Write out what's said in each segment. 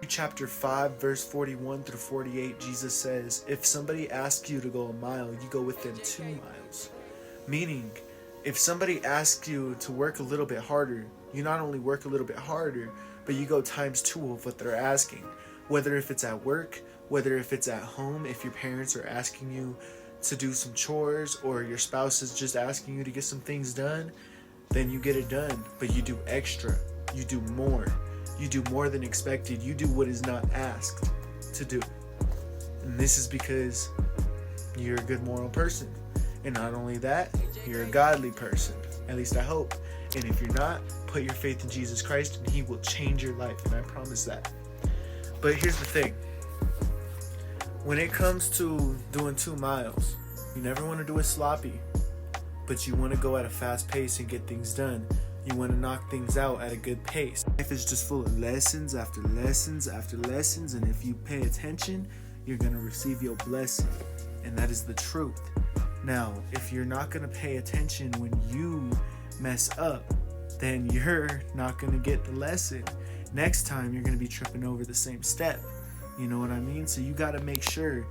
Chapter 5, verse 41 through 48, Jesus says, if somebody asks you to go a mile, you go with them 2 miles. Meaning, if somebody asks you to work a little bit harder, you not only work a little bit harder, but you go times 2 of what they're asking. Whether if it's at work, whether if it's at home, if your parents are asking you to do some chores, or your spouse is just asking you to get some things done, then you get it done. But you do extra. You do more. You do more than expected. You do what is not asked to do. And this is because you're a good moral person. And not only that, you're a godly person. At least I hope. And if you're not, put your faith in Jesus Christ and He will change your life. And I promise that. But here's the thing. When it comes to doing 2 miles, you never want to do it sloppy. But you want to go at a fast pace and get things done. You want to knock things out at a good pace. Life is just full of lessons after lessons after lessons, and if you pay attention, you're going to receive your blessing, and that is the truth. Now, if you're not going to pay attention when you mess up, then you're not going to get the lesson. Next time, you're going to be tripping over the same step. You know what I mean? So you got to make sure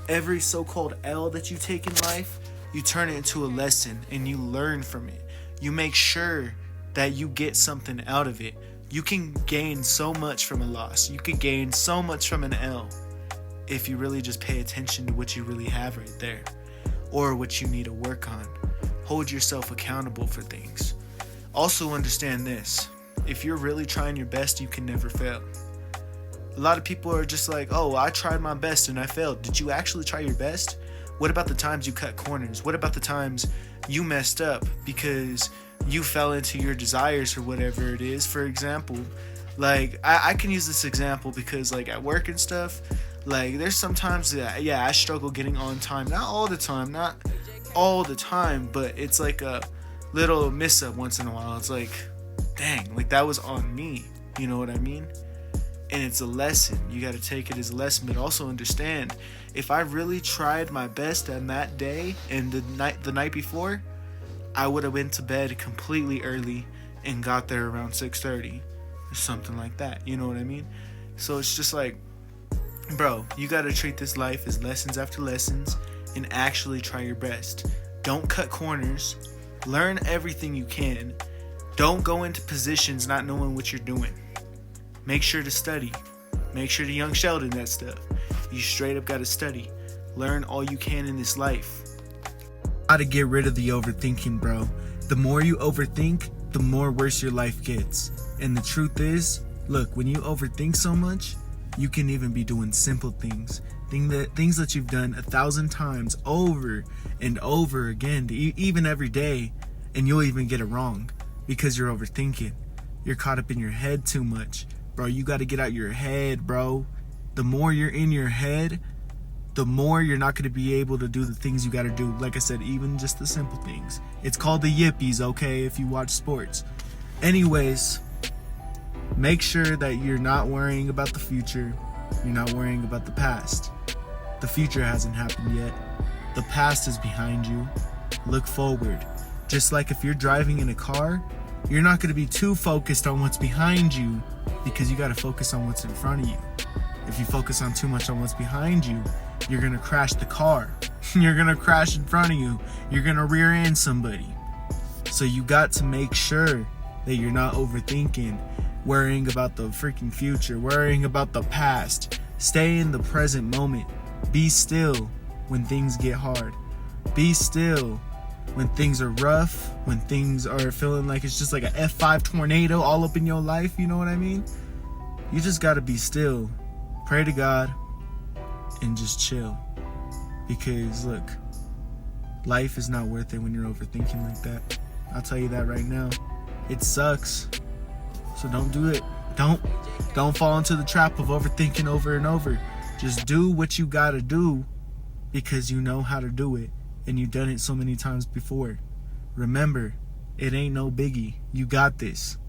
every so-called L that you take in life, you turn it into a lesson and you learn from it. You make sure that you get something out of it. You can gain so much from a loss. You can gain so much from an L if you really just pay attention to what you really have right there, or what you need to work on. Hold yourself accountable for things. Also understand this. If you're really trying your best, you can never fail. A lot of people are just like, oh, I tried my best and I failed. Did you actually try your best? What about the times you cut corners? What about the times you messed up because you fell into your desires or whatever it is? For example, like I can use this example because like at work and stuff, like there's sometimes that I struggle getting on time. Not all the time, but it's like a little miss up once in a while. It's like, dang, like that was on me. You know what I mean? And it's a lesson. You got to take it as a lesson, but also understand, if I really tried my best on that day and the night before, I would have went to bed completely early and got there around 6:30 or something like that. You know what I mean? So it's just like, bro, you got to treat this life as lessons after lessons and actually try your best. Don't cut corners. Learn everything you can. Don't go into positions not knowing what you're doing. Make sure to study. Make sure to young Sheldon that stuff. You straight up got to study. Learn all you can in this life. Got to get rid of the overthinking, bro. The more you overthink, the more worse your life gets. And the truth is, look, when you overthink so much, you can even be doing simple things. Things that you've done 1,000 times over and over again, even every day, and you'll even get it wrong because you're overthinking. You're caught up in your head too much. Bro, you got to get out your head, bro. The more you're in your head, the more you're not going to be able to do the things you got to do. Like I said, even just the simple things. It's called the yippies, okay, if you watch sports. Anyways, make sure that you're not worrying about the future. You're not worrying about the past. The future hasn't happened yet. The past is behind you. Look forward. Just like if you're driving in a car, you're not going to be too focused on what's behind you because you got to focus on what's in front of you. If you focus on too much on what's behind you, you're going to crash the car. You're going to crash in front of you. You're going to rear end somebody. So you got to make sure that you're not overthinking, worrying about the freaking future, worrying about the past. Stay in the present moment. Be still when things get hard. Be still when things are rough, when things are feeling like it's just like a F5 tornado all up in your life, you know what I mean? You just got to be still. Pray to God and just chill. Because look, life is not worth it when you're overthinking like that. I'll tell you that right now. It sucks. So don't do it. Don't fall into the trap of overthinking over and over. Just do what you got to do because you know how to do it. And you've done it so many times before. Remember, it ain't no biggie. You got this.